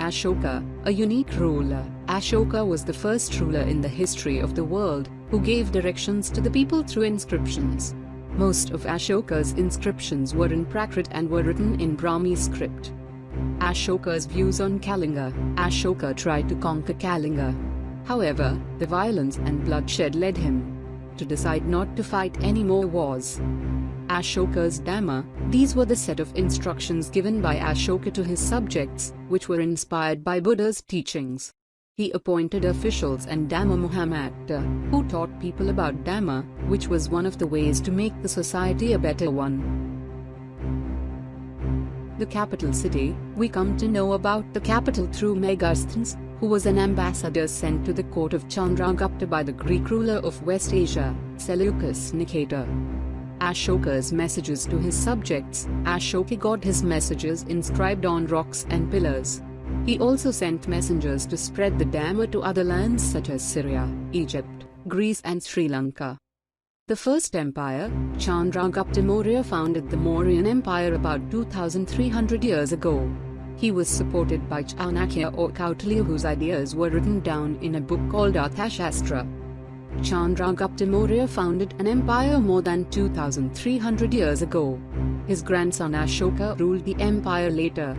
Ashoka, a unique ruler. Ashoka was the first ruler in the history of the world who gave directions to the people through inscriptions. Most of Ashoka's inscriptions were in Prakrit and were written in Brahmi script. Ashoka's views on Kalinga. Ashoka tried to conquer Kalinga. However, the violence and bloodshed led him to decide not to fight any more wars. Ashoka's Dhamma. These were the set of instructions given by Ashoka to his subjects, which were inspired by Buddha's teachings. He appointed officials and Dhamma Muhammad, who taught people about Dhamma, which was one of the ways to make the society a better one. The capital city. We come to know about the capital through Megasthenes, who was an ambassador sent to the court of Chandragupta by the Greek ruler of West Asia, Seleucus Nicator. Ashoka's messages to his subjects. Ashoka got his messages inscribed on rocks and pillars. He also sent messengers to spread the Dhamma to other lands such as Syria, Egypt, Greece and Sri Lanka. The first empire, Chandragupta Maurya, founded the Mauryan Empire about 2300 years ago. He was supported by Chanakya or Kautilya, whose ideas were written down in a book called Arthashastra. Chandragupta Maurya founded an empire more than 2300 years ago. His grandson Ashoka ruled the empire later.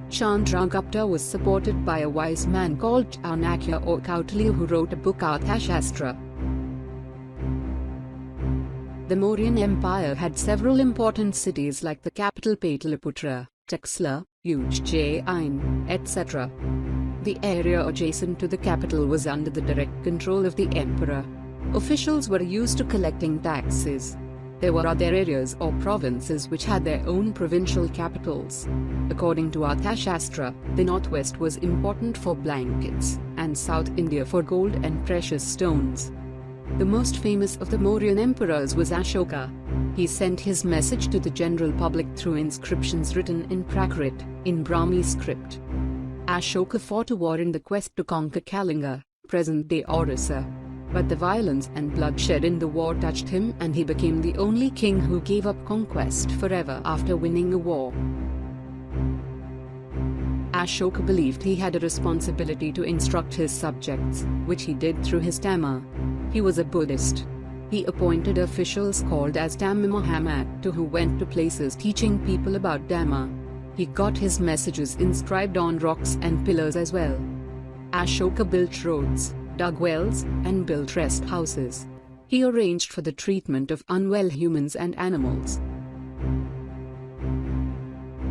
Chandragupta was supported by a wise man called Chanakya or Kautilya, who wrote a book Arthashastra. The Mauryan Empire had several important cities like the capital Pataliputra, Taxila, Ujjain, etc. The area adjacent to the capital was under the direct control of the emperor. Officials were used to collecting taxes. There were other areas or provinces which had their own provincial capitals. According to Arthashastra, the northwest was important for blankets, and South India for gold and precious stones. The most famous of the Mauryan emperors was Ashoka. He sent his message to the general public through inscriptions written in Prakrit, in Brahmi script. Ashoka fought a war in the quest to conquer Kalinga, present-day Orissa. But the violence and bloodshed in the war touched him, and he became the only king who gave up conquest forever after winning a war. Ashoka believed he had a responsibility to instruct his subjects, which he did through his Dhamma. He was a Buddhist. He appointed officials called as Dhamma Muhammad, who went to places teaching people about Dhamma. He got his messages inscribed on rocks and pillars as well. Ashoka built roads, dug wells, and built rest houses. He arranged for the treatment of unwell humans and animals.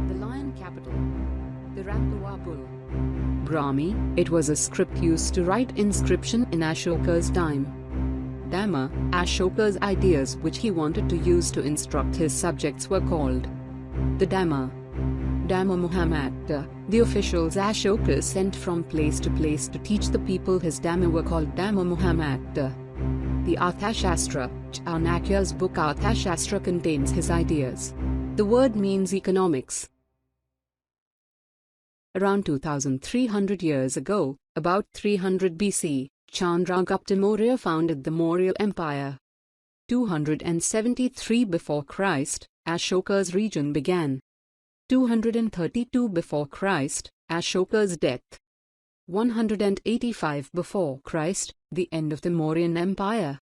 The lion capital. The Rampua bull. Brahmi. It was a script used to write inscription in Ashoka's time. Dhamma. Ashoka's ideas which he wanted to use to instruct his subjects were called the Dhamma. Dhamma Muhammad. The officials Ashoka sent from place to place to teach the people his Dhamma were called Dhamma Muhammad. The Arthashastra. Chanakya's book Arthashastra contains his ideas. The word means economics. Around 2300 years ago, about 300 BC, Chandragupta Maurya founded the Maurya Empire. 273 before Christ, Ashoka's region began. 232 before Christ, Ashoka's death. 185 before Christ, the end of the Mauryan Empire.